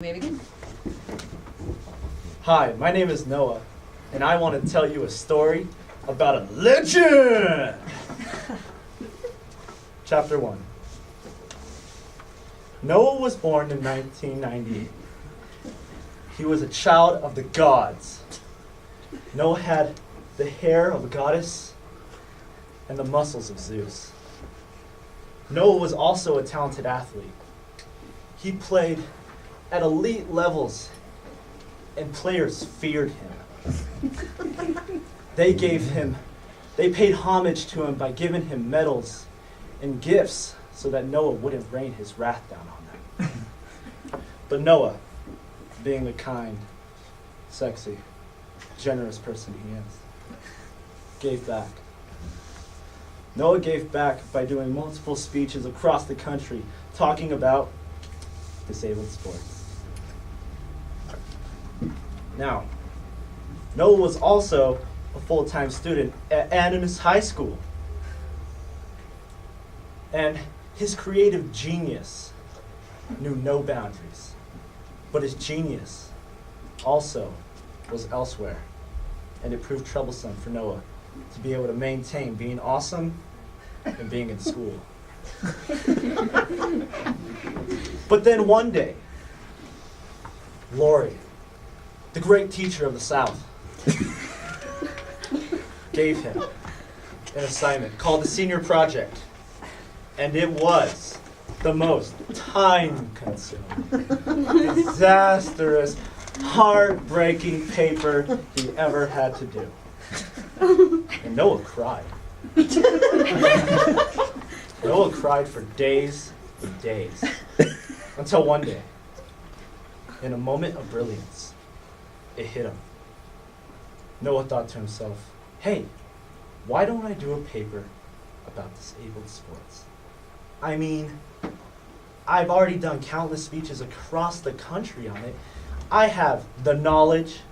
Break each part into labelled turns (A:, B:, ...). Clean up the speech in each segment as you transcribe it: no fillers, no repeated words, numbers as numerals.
A: Maybe.
B: Hi, my name is Noah, and I want to tell you a story about a legend! Chapter 1. Noah was born in 1998. He was a child of the gods. Noah had the hair of a goddess and the muscles of Zeus. Noah was also a talented athlete. He played at elite levels, and players feared him. They paid homage to him by giving him medals and gifts so that Noah wouldn't rain his wrath down on them. But Noah, being the kind, sexy, generous person he is, gave back. Noah gave back by doing multiple speeches across the country talking about disabled sports. Now, Noah was also a full-time student at Animas High School. And his creative genius knew no boundaries. But his genius also was elsewhere. And it proved troublesome for Noah to be able to maintain being awesome and being in school. But then one day, Lori, the great teacher of the South, gave him an assignment called the Senior Project. And it was the most time-consuming, disastrous, heartbreaking paper he ever had to do. And Noah cried. Noah cried for days and days. Until one day, in a moment of brilliance, it hit him. Noah thought to himself, hey, why don't I do a paper about disabled sports? I mean, I've already done countless speeches across the country on it. I have the knowledge,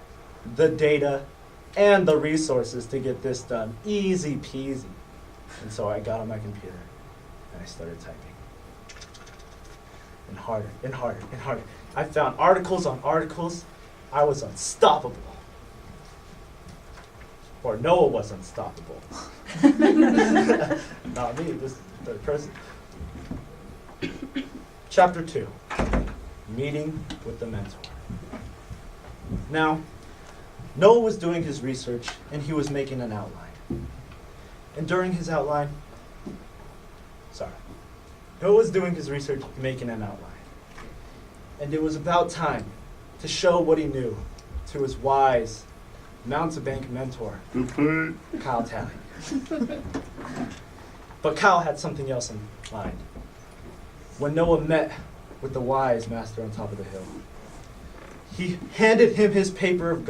B: the data, and the resources to get this done. Easy peasy. And so I got on my computer and I started typing. And harder, and harder, and harder. I found articles on articles. I was unstoppable. Or Noah was unstoppable. Not me, this third person. Chapter 2, Meeting with the Mentor. Now, Noah was doing his research and he was making an outline. And during his outline, Noah was doing his research, making an outline. And it was about time to show what he knew to his wise mountebank mentor, Kyle Talley. But Kyle had something else in mind. When Noah met with the wise master on top of the hill, he handed him his paper of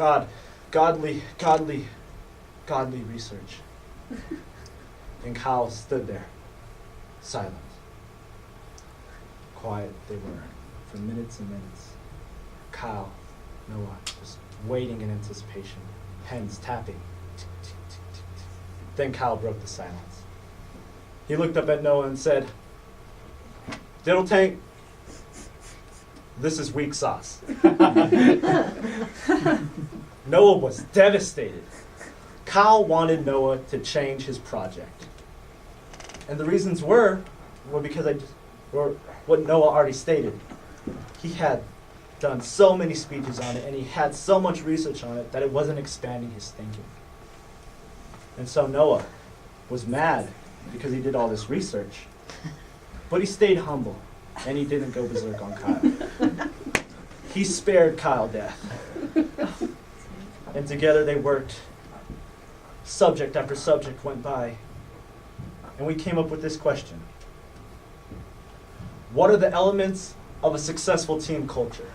B: godly research. And Kyle stood there, silent. Quiet they were for minutes and minutes. Kyle, Noah, just waiting in anticipation, pens tapping. Then Kyle broke the silence. He looked up at Noah and said, "Diddle tank, this is weak sauce." Noah was devastated. Kyle wanted Noah to change his project. And the reasons were because what Noah already stated. He had done so many speeches on it and he had so much research on it that it wasn't expanding his thinking. And so Noah was mad because he did all this research. But he stayed humble and he didn't go berserk on Kyle. He spared Kyle death. And together they worked. Subject after subject went by. And we came up with this question. What are the elements of a successful team culture?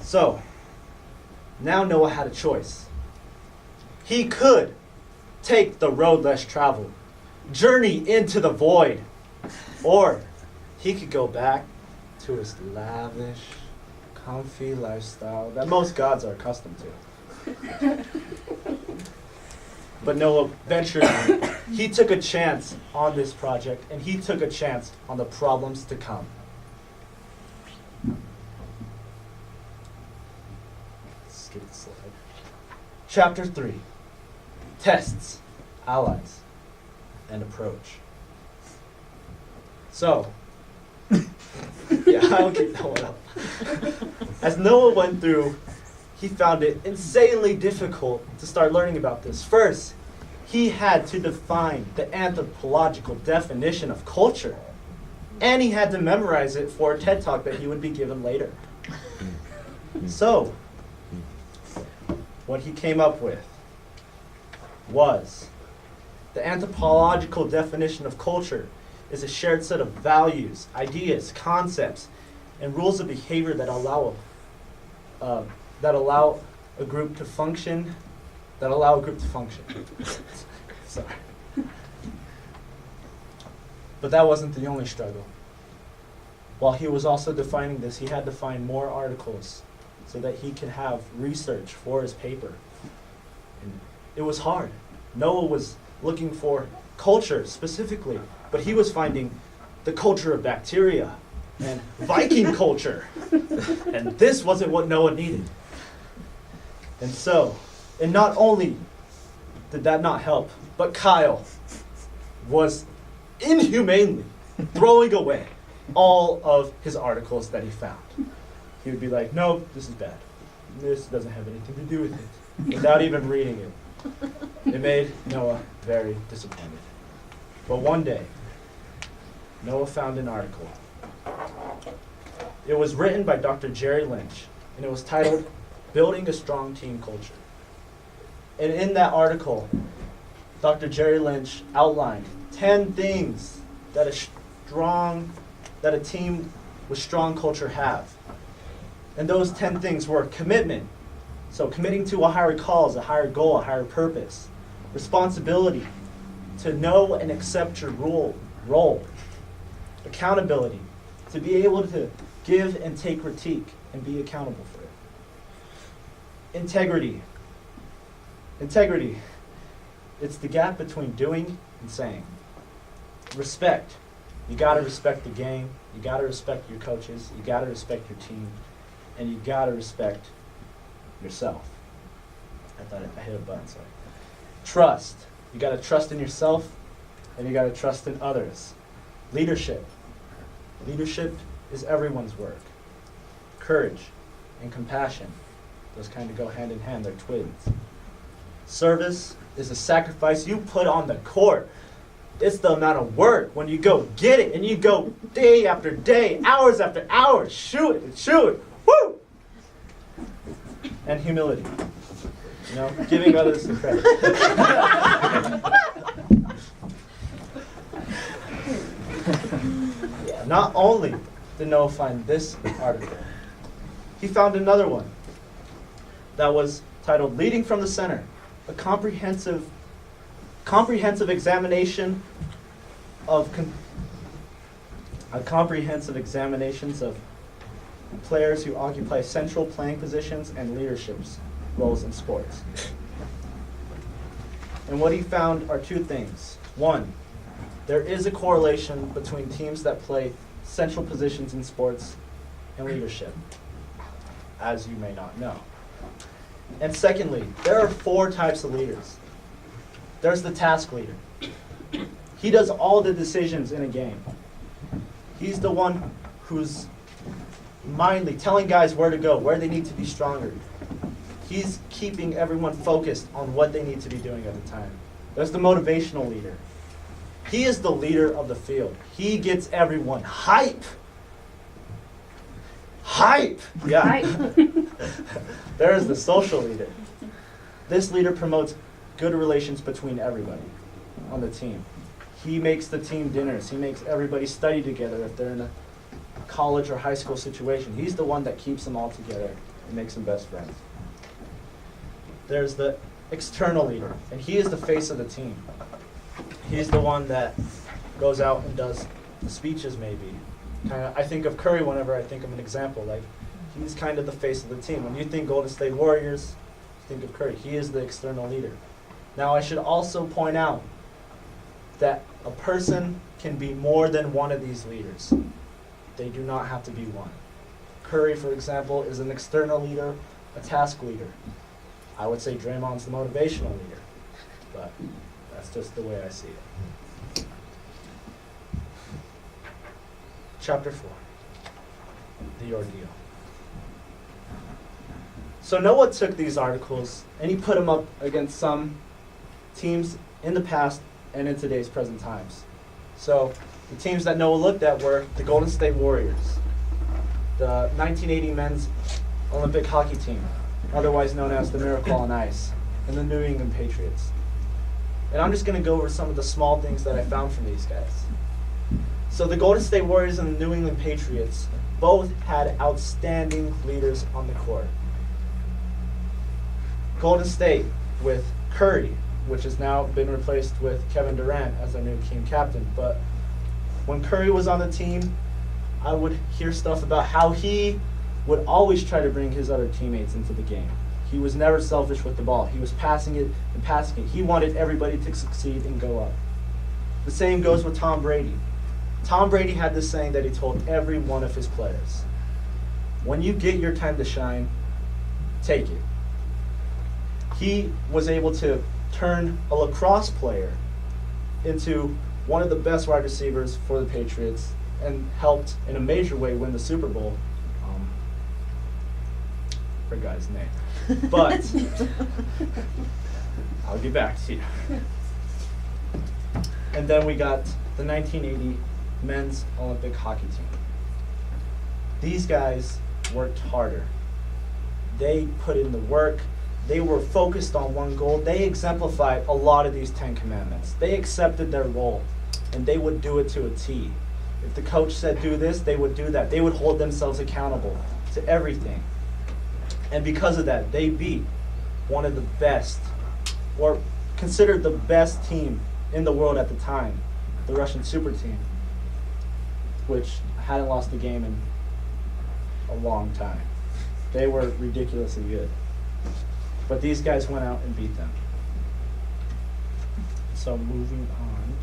B: So, now Noah had a choice. He could take the road less traveled, journey into the void, or he could go back to his lavish, comfy lifestyle that most gods are accustomed to. But Noah ventured on. He took a chance on this project, and he took a chance on the problems to come. Skip the slide. Chapter 3. Tests, allies, and approach. So, yeah, I'll keep that one up. As Noah went through, he found it insanely difficult to start learning about this. First, he had to define the anthropological definition of culture, and he had to memorize it for a TED Talk that he would be given later. So, what he came up with was the anthropological definition of culture is a shared set of values, ideas, concepts, and rules of behavior that allow a group to function. Sorry. But that wasn't the only struggle. While he was also defining this, he had to find more articles so that he could have research for his paper. And it was hard. Noah was looking for culture specifically, but he was finding the culture of bacteria and Viking culture. And this wasn't what Noah needed. And not only did that not help, but Kyle was inhumanely throwing away all of his articles that he found. He would be like, no, this is bad. This doesn't have anything to do with it, without even reading it. It made Noah very disappointed. But one day, Noah found an article. It was written by Dr. Jerry Lynch, and it was titled, Building a Strong Team Culture. And in that article, Dr. Jerry Lynch outlined 10 things that a team with strong culture have. And those 10 things were commitment, so committing to a higher cause, a higher goal, a higher purpose. Responsibility, to know and accept your role. Accountability, to be able to give and take critique and be accountable for it. Integrity, it's the gap between doing and saying. Respect, you gotta respect the game, you gotta respect your coaches, you gotta respect your team, and you gotta respect yourself. I thought I hit a button, sorry. Trust, you gotta trust in yourself, and you gotta trust in others. Leadership is everyone's work. Courage and compassion, those kind of go hand in hand, they're twins. Service is a sacrifice you put on the court. It's the amount of work when you go get it and you go day after day, hours after hours, shoot it, woo! And humility, giving others the credit. Not only did Noah find this article, he found another one that was titled Leading from the Center, a comprehensive examinations of players who occupy central playing positions and leadership roles in sports. And what he found are two things. One, there is a correlation between teams that play central positions in sports and leadership, as you may not know. And secondly, there are 4 types of leaders. There's the task leader. He does all the decisions in a game. He's the one who's mindly telling guys where to go, where they need to be stronger. He's keeping everyone focused on what they need to be doing at the time. There's the motivational leader. He is the leader of the field. He gets everyone hype. Yeah.
A: Hype.
B: There is the social leader. This leader promotes good relations between everybody on the team. He makes the team dinners. He makes everybody study together if they're in a college or high school situation. He's the one that keeps them all together and makes them best friends. There's the external leader, and he is the face of the team. He's the one that goes out and does the speeches maybe. I think of Curry whenever I think of an example. Like, he's kind of the face of the team. When you think Golden State Warriors, think of Curry. He is the external leader. Now, I should also point out that a person can be more than one of these leaders. They do not have to be one. Curry, for example, is an external leader, a task leader. I would say Draymond's the motivational leader, but that's just the way I see it. Chapter 4, the ordeal. So Noah took these articles and he put them up against some teams in the past and in today's present times. So the teams that Noah looked at were the Golden State Warriors, the 1980 men's Olympic hockey team, otherwise known as the Miracle on Ice, and the New England Patriots. And I'm just going to go over some of the small things that I found from these guys. So the Golden State Warriors and the New England Patriots both had outstanding leaders on the court. Golden State with Curry, which has now been replaced with Kevin Durant as their new team captain. But when Curry was on the team, I would hear stuff about how he would always try to bring his other teammates into the game. He was never selfish with the ball. He was passing it and passing it. He wanted everybody to succeed and go up. The same goes with Tom Brady. Tom Brady had this saying that he told every one of his players: when you get your time to shine, take it. He was able to turn a lacrosse player into one of the best wide receivers for the Patriots and helped in a major way win the Super Bowl. Forgot his name. But I'll get back to you. And then we got the 1980 men's Olympic hockey team. These guys worked harder. They put in the work. They were focused on one goal. They exemplified a lot of these 10 commandments. They accepted their role, and they would do it to a T. If the coach said do this, they would do that. They would hold themselves accountable to everything. And because of that, they beat one of the best, or considered the best team in the world at the time, the Russian super team, which hadn't lost a game in a long time. They were ridiculously good. But these guys went out and beat them. So moving on,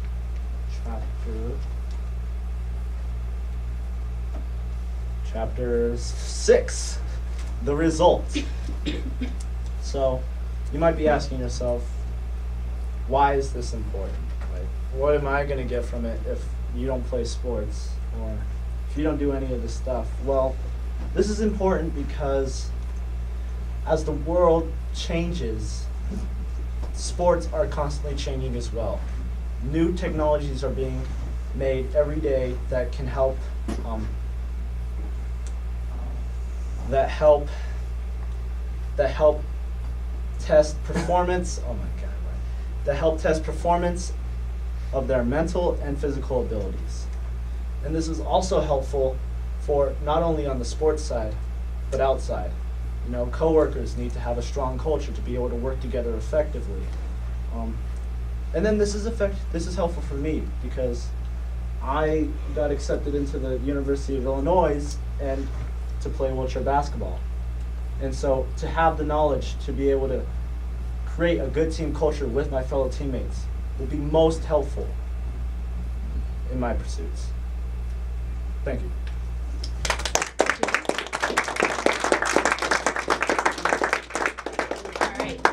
B: chapter 6, the results. So you might be asking yourself, why is this important? Like, what am I going to get from it if you don't play sports or if you don't do any of this stuff? Well, this is important because as the world changes, sports are constantly changing as well. New technologies are being made every day that can help that help test performance. Oh my God! That help test performance of their mental and physical abilities. And this is also helpful for not only on the sports side, but outside. You know, coworkers need to have a strong culture to be able to work together effectively. And then this is helpful for me because I got accepted into the University of Illinois and to play wheelchair basketball. And so to have the knowledge to be able to create a good team culture with my fellow teammates will be most helpful in my pursuits. Thank you.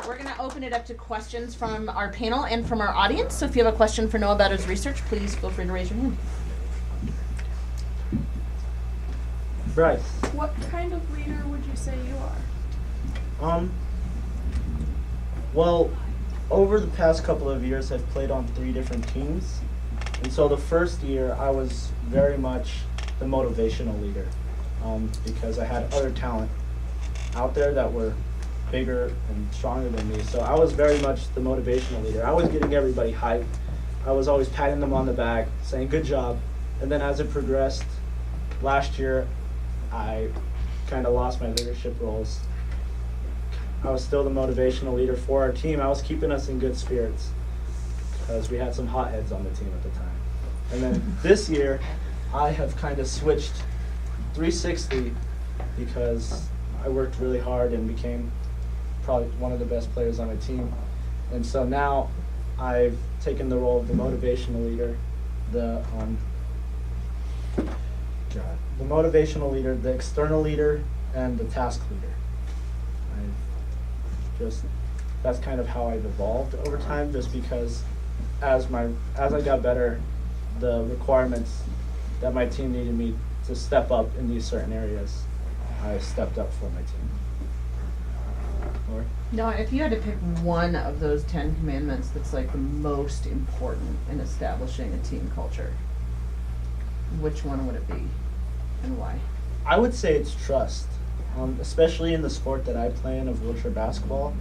A: We're going to open it up to questions from our panel and from our audience. So if you have a question for Noah about his research, please feel free to raise your hand.
B: Bryce.
C: What kind of leader would you say you are?
B: Well, over the past couple of years, I've played on 3 different teams. And so the first year, I was very much the motivational leader because I had other talent out there that were bigger and stronger than me. So I was very much the motivational leader. I was getting everybody hyped. I was always patting them on the back, saying good job. And then as it progressed, last year I kind of lost my leadership roles. I was still the motivational leader for our team. I was keeping us in good spirits because we had some hotheads on the team at the time. And then this year I have kind of switched 360 because I worked really hard and became probably one of the best players on my team. And so now I've taken the role of the motivational leader, the motivational leader, the external leader, and the task leader. That's kind of how I've evolved over time, just because as I got better, the requirements that my team needed me to step up in these certain areas, I stepped up for my team. Laura?
A: Now, if you had to pick one of those 10 commandments that's like the most important in establishing a team culture, which one would it be and why?
B: I would say it's trust, especially in the sport that I play in, of wheelchair basketball.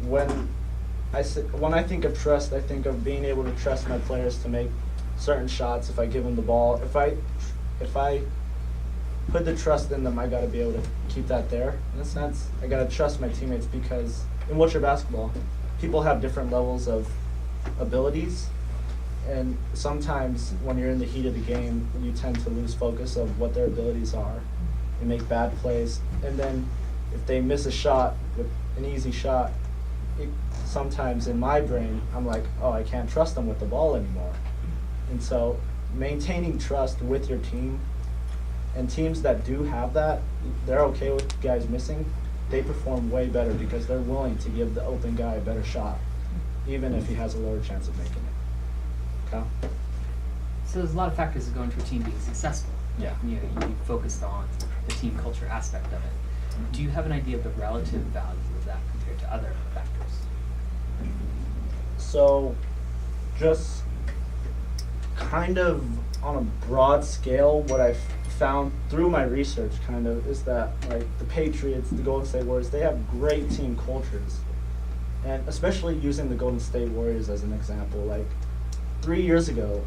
B: When I think of trust, I think of being able to trust my players to make certain shots if I give them the ball. If I put the trust in them, I got to be able to keep that there. In a sense, I got to trust my teammates, because in wheelchair basketball, people have different levels of abilities. And sometimes when you're in the heat of the game, you tend to lose focus of what their abilities are and make bad plays. And then if they miss a shot with an easy shot, sometimes in my brain, I'm like, oh, I can't trust them with the ball anymore. And so maintaining trust with your team, and teams that do have that, they're okay with guys missing, they perform way better because they're willing to give the open guy a better shot, even if he has a lower chance of making it. Kyle?
D: So there's a lot of factors that go into a team being successful.
B: Yeah.
D: You focused on the team culture aspect of it. Do you have an idea of the relative value of that compared to other factors?
B: So, just kind of on a broad scale, what I've found through my research kind of is that, like, the Patriots, the Golden State Warriors, they have great team cultures. And especially using the Golden State Warriors as an example, like 3 years ago,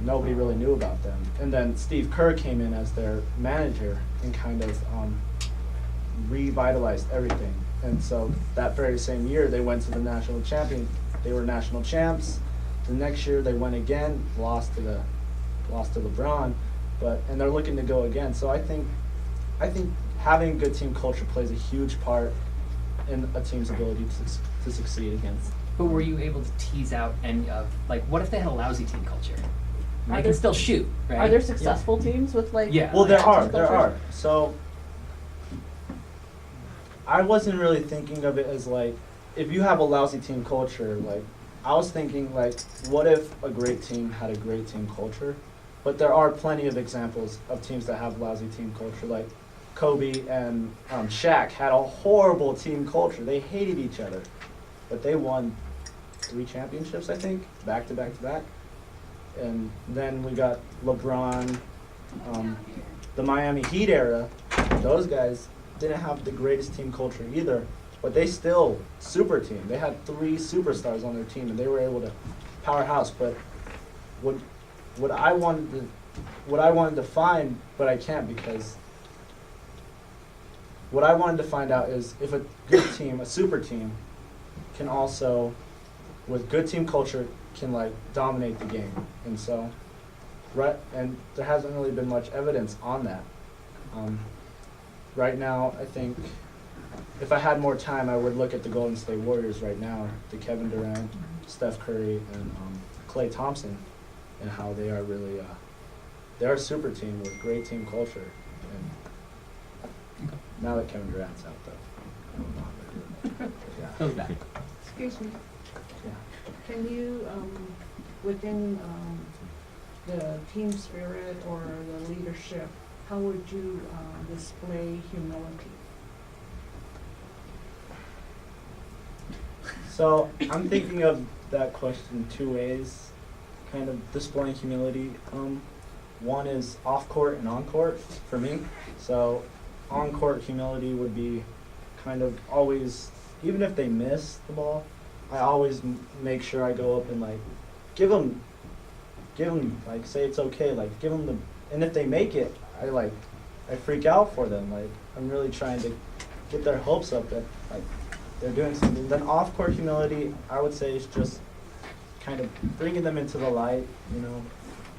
B: nobody really knew about them. And then Steve Kerr came in as their manager and kind of revitalized everything. And so that very same year, they went to the national champion. They were national champs. The next year, they went again, lost to LeBron, and they're looking to go again. So I think having a good team culture plays a huge part in a team's ability to succeed against.
D: But were you able to tease out any of, like, what if they had a lousy team culture?
A: Are
D: They
A: there-
D: can still shoot, right?
A: Are there successful teams with like?
D: Yeah.
B: Well, there
A: team
B: are.
A: culture?
B: So I wasn't really thinking of it as like, if you have a lousy team culture, like, I was thinking like, what if a great team had a great team culture? But there are plenty of examples of teams that have lousy team culture, like Kobe and Shaq had a horrible team culture. They hated each other, but they won 3 championships, I think, back to back to back. And then we got LeBron, the Miami Heat era. Those guys didn't have the greatest team culture either, but they still super team. They had 3 superstars on their team, and they were able to powerhouse. But what I wanted to find, but I can't, because what I wanted to find out is if a good team, a super team, can also, with good team culture, can like dominate the game. And so, right, and there hasn't really been much evidence on that. Right now, I think if I had more time, I would look at the Golden State Warriors right now, the Kevin Durant, Steph Curry, and Klay Thompson, and how they are really, they're a super team with great team culture. And now that Kevin Durant's out, though, I don't know how they're doing. Yeah.
D: Goes back.
C: Excuse me,
B: Yeah.
C: can you, within the team spirit or the leadership, how would you display humility?
B: So I'm thinking of that question 2 ways, kind of displaying humility. One is off-court and on-court for me. So on-court humility would be kind of always, even if they miss the ball, I always make sure I go up and like give them like, say it's okay, like give them and if they make it, I freak out for them. Like, I'm really trying to get their hopes up that like they're doing something. Then off-court humility, I would say, is just kind of bringing them into the light. You know,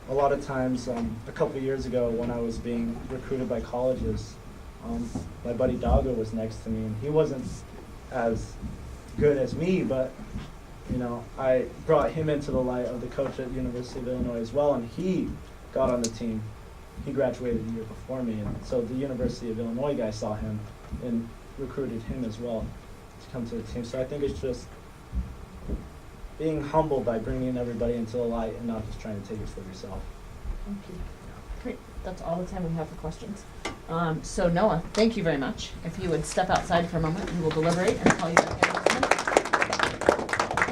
B: a lot of times, a couple of years ago when I was being recruited by colleges, my buddy Dago was next to me, and he wasn't as good as me, but you know, I brought him into the light of the coach at University of Illinois as well, and he got on the team. he graduated the year before me, and so the University of Illinois guy saw him and recruited him as well to come to the team. So I think it's just being humble by bringing everybody into the light and not just trying to take it for yourself.
C: Thank you.
A: Great, that's all the time we have for questions. So Noah, thank you very much. If you would step outside for a moment, we will deliberate and call you back in.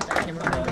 A: That camera